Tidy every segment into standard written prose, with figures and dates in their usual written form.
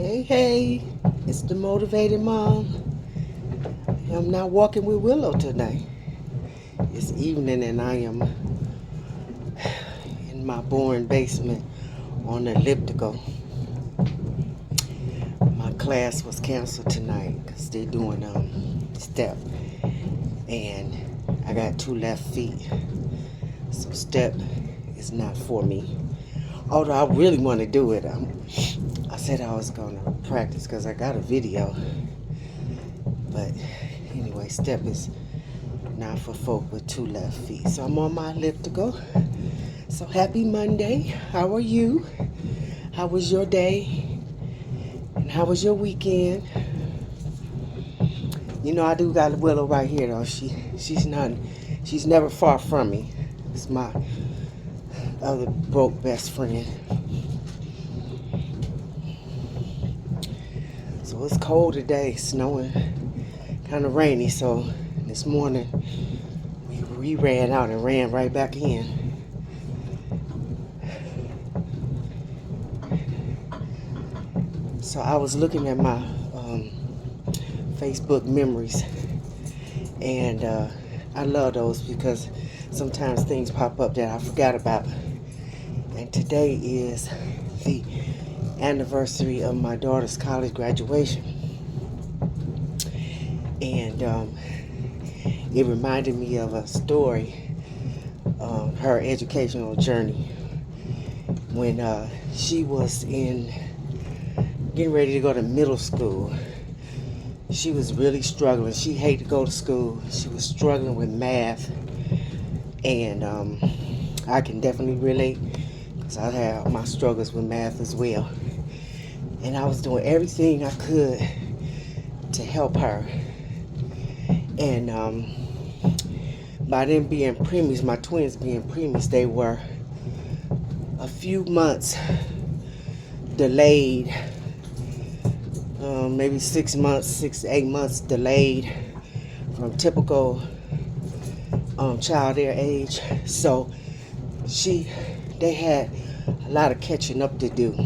Hey, hey, it's the Motivated Mom. I'm not walking with Willow today. It's evening and I am in my boring basement on the elliptical. My class was canceled tonight because they're doing step. And I got two left feet. So step is not for me. Although I really want to do it. I said I was going to practice because I got a video. But anyway, step is not for folk with two left feet. So I'm on my elliptical. So happy Monday. How are you? How was your day? And how was your weekend? You know, I do got Willow right here though. She's never far from me. It's my other broke best friend. So it's cold today, snowing, kind of rainy. So this morning we ran out and ran right back in. So I was looking at my Facebook memories, and I love those because sometimes things pop up that I forgot about. And today is the anniversary of my daughter's college graduation, and it reminded me of a story, her educational journey when she was getting ready to go to middle school. She was really struggling. She hated to go to school. She was struggling with math, and I can definitely relate because I had my struggles with math as well. And I was doing everything I could to help her. And by them being preemies, my twins being preemies, they were a few months delayed, maybe 6 months, 6 to 8 months delayed from typical child their age. So they had a lot of catching up to do.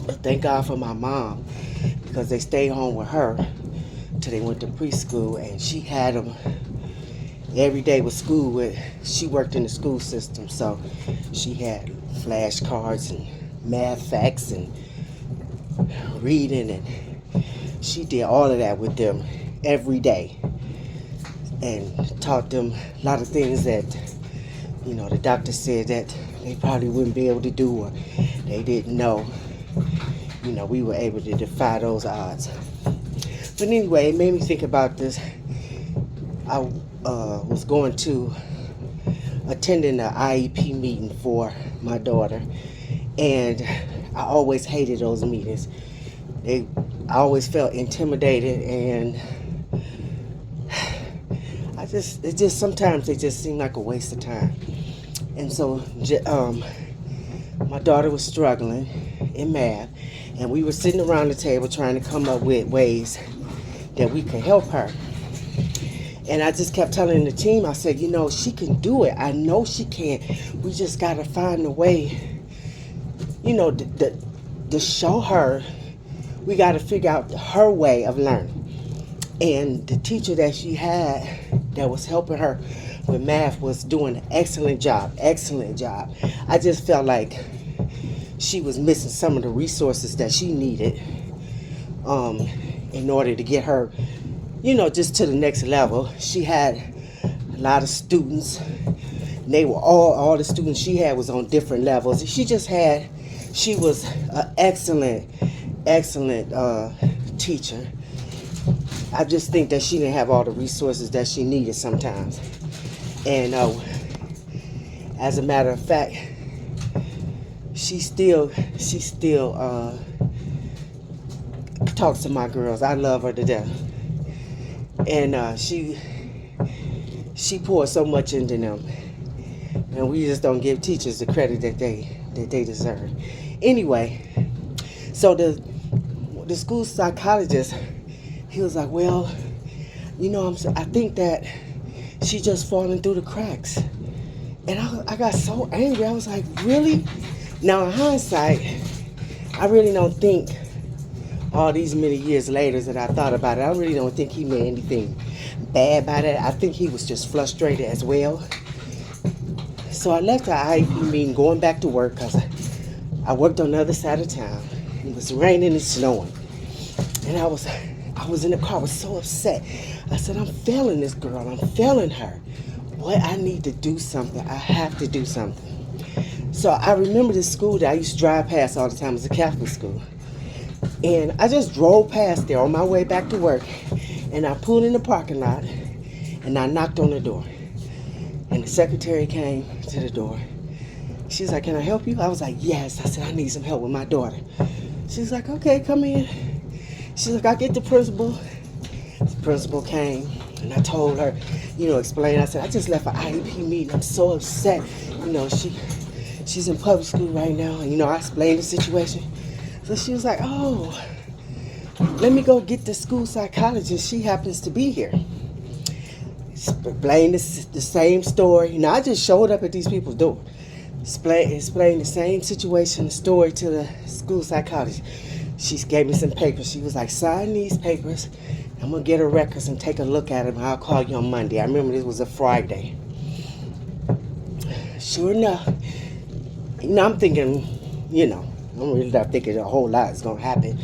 But thank God for my mom, because they stayed home with her till they went to preschool, and she had them every day with school. She worked in the school system, so she had flashcards and math facts and reading, and she did all of that with them every day and taught them a lot of things that, you know, the doctor said that they probably wouldn't be able to do or they didn't know. You know, we were able to defy those odds. But anyway, it made me think about this. I was going to attending an IEP meeting for my daughter, and I always hated those meetings. I always felt intimidated, and sometimes they just seem like a waste of time. And so my daughter was struggling in math, and we were sitting around the table trying to come up with ways that we could help her. And I just kept telling the team, I said, you know, she can do it. I know she can. We just got to find a way, you know, to show her. We got to figure out her way of learning. And the teacher that she had that was helping her with math was doing an excellent job. I just felt like she was missing some of the resources that she needed in order to get her, you know, just to the next level. She had a lot of students. And they were all the students she had was on different levels. She was an excellent teacher. I just think that she didn't have all the resources that she needed sometimes. And as a matter of fact, she still talks to my girls. I love her to death. And she pours so much into them. And we just don't give teachers the credit that they deserve. Anyway, so the school psychologist, he was like, well, you know, I think that she just falling through the cracks. And I got so angry. I was like, really? Now in hindsight, I really don't think all these many years later that I thought about it, I really don't think he meant anything bad by that. I think he was just frustrated as well. So I left the IEP meeting going back to work because I worked on the other side of town. It was raining and snowing. And I was in the car, I was so upset. I said, I'm failing this girl, I'm failing her. What, I need to do something, I have to do something. So I remember this school that I used to drive past all the time. It was a Catholic school. And I just drove past there on my way back to work. And I pulled in the parking lot and I knocked on the door. And the secretary came to the door. She's like, can I help you? I was like, yes. I said, I need some help with my daughter. She's like, okay, come in. She's like, I'll get the principal. The principal came and I told her, explain. I said, I just left an IEP meeting. I'm so upset. She's in public school right now. And, I explained the situation. So she was like, oh, let me go get the school psychologist. She happens to be here. Explain the same story. I just showed up at these people's door. Explain the same situation, the story to the school psychologist. She gave me some papers. She was like, sign these papers. I'm going to get her records and take a look at them. I'll call you on Monday. I remember this was a Friday. Sure enough, I'm thinking, I'm really not thinking a whole lot is going to happen.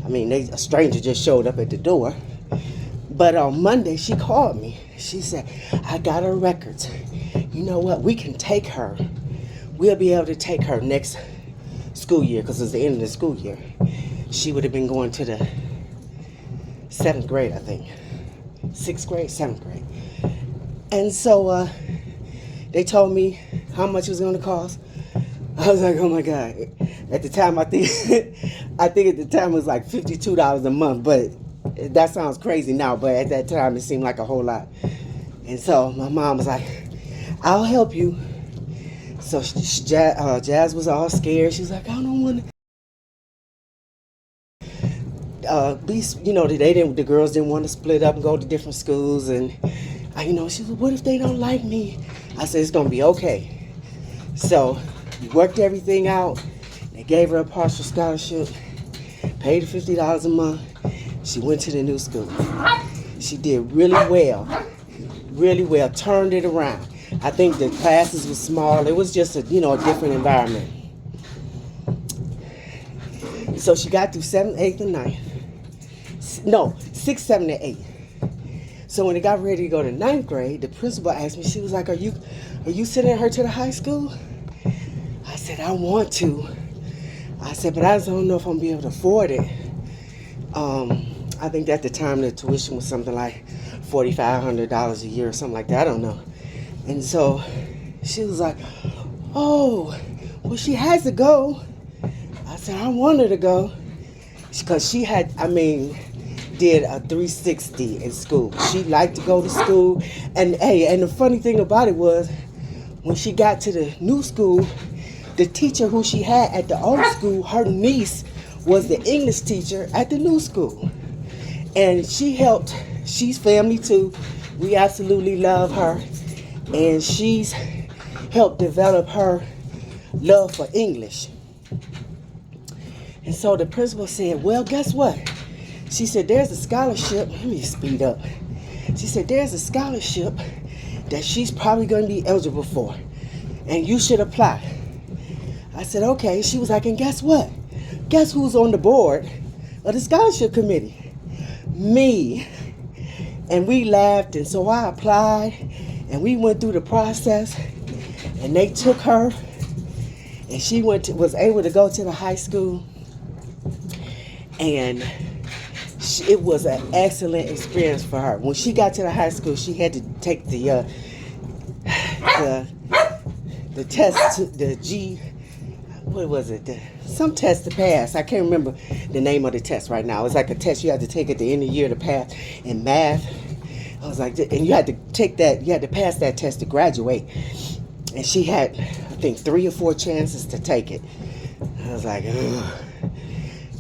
I mean, a stranger just showed up at the door. But on Monday, she called me. She said, I got her records. You know what? We can take her. We'll be able to take her next school year because it's the end of the school year. She would have been going to the 7th grade, I think. 6th grade, 7th grade. And so they told me how much it was going to cost. I was like, oh my God. At the time, I think at the time it was like $52 a month, but that sounds crazy now, but at that time it seemed like a whole lot. And so my mom was like, I'll help you. So Jazz was all scared. She was like, I don't want to the girls didn't want to split up and go to different schools. And she said, what if they don't like me? I said, it's going to be okay. So we worked everything out. They gave her a partial scholarship, paid her $50 a month. She went to the new school. She did really well, turned it around. I think the classes were small. It was just a different environment. So she got through 7th, 8th, and 9th. No, 6th, 7th, and 8th. So when it got ready to go to 9th grade, the principal asked me, she was like, are you sending her to the high school? I said, I want to. I said, but I just don't know if I'm going to be able to afford it. I think at the time the tuition was something like $4,500 a year or something like that. I don't know. And so she was like, oh, well, she has to go. I said, I want her to go. Because she did a 360 in school. She liked to go to school. And the funny thing about it was, when she got to the new school, the teacher who she had at the old school, her niece was the English teacher at the new school. And she's family too. We absolutely love her. And she's helped develop her love for English. And so the principal said, well, guess what? She said, there's a scholarship. Let me speed up. She said, there's a scholarship that she's probably going to be eligible for. And you should apply. I said, okay. She was like, and guess what? Guess who's on the board of the scholarship committee? Me. And we laughed, and so I applied, and we went through the process, and they took her, and she was able to go to the high school, and it was an excellent experience for her. When she got to the high school, she had to take the test, what was it? Some test to pass. I can't remember the name of the test right now. It's like a test you had to take at the end of the year to pass in math. I was like, and you had to take that, you had to pass that test to graduate. And she had, I think, 3 or 4 chances to take it. I was like, ugh.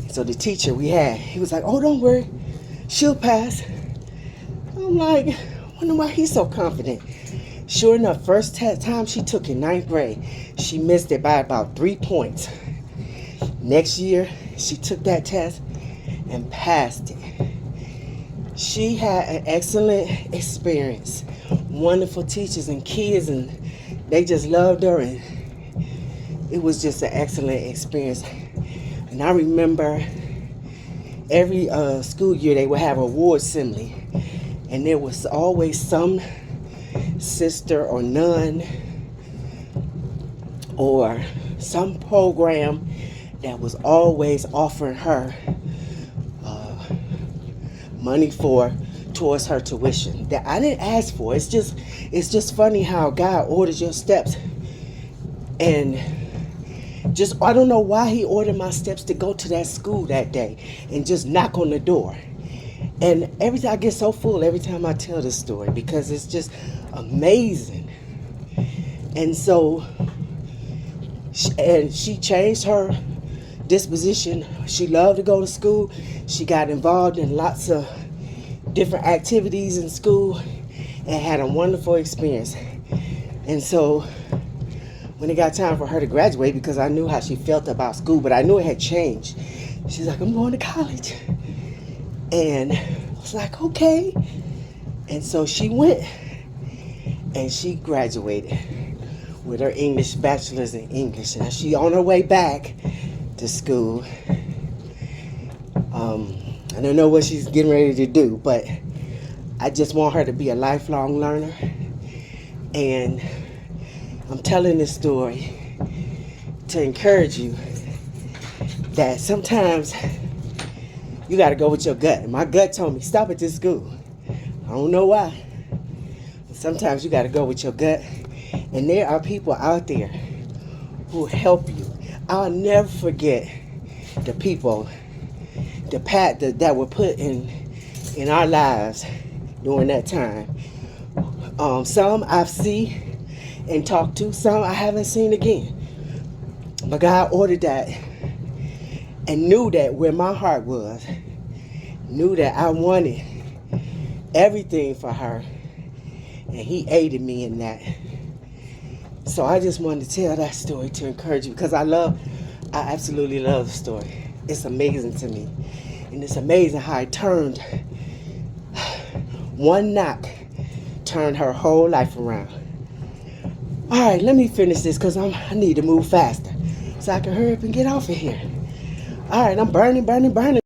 So the teacher we had, he was like, oh, don't worry, she'll pass. I'm like, I wonder why he's so confident. Sure enough, first time she took in 9th grade, she missed it by about 3 points. Next year, she took that test, and passed it. She had an excellent experience, wonderful teachers and kids, and they just loved her, and it was just an excellent experience. And I remember every school year they would have an award assembly, and there was always some sister or nun or some program that was always offering her money towards her tuition that I didn't ask for. It's just funny how God orders your steps, and just I don't know why he ordered my steps to go to that school that day and just knock on the door. And every time I get so full every time I tell this story because it's just amazing. And so she changed her disposition. She loved to go to school. She got involved in lots of different activities in school and had a wonderful experience. And so when it got time for her to graduate, because I knew how she felt about school, but I knew it had changed, she's like, I'm going to college. And I was like, okay. And so she went and she graduated with her English, bachelor's in English. And she on her way back to school. I don't know what she's getting ready to do, but I just want her to be a lifelong learner. And I'm telling this story to encourage you that sometimes you got to go with your gut. And my gut told me, stop at this school. I don't know why. But sometimes you got to go with your gut. And there are people out there who help you. I'll never forget the people that were put in our lives during that time. Some I've seen and talked to, some I haven't seen again. But God ordered that and knew that where my heart was, knew that I wanted everything for her, and he aided me in that. So I just wanted to tell that story to encourage you because I absolutely love the story. It's amazing to me. And it's amazing how it turned, one knock turned her whole life around. All right, let me finish this because I need to move faster so I can hurry up and get off of here. All right, I'm burning.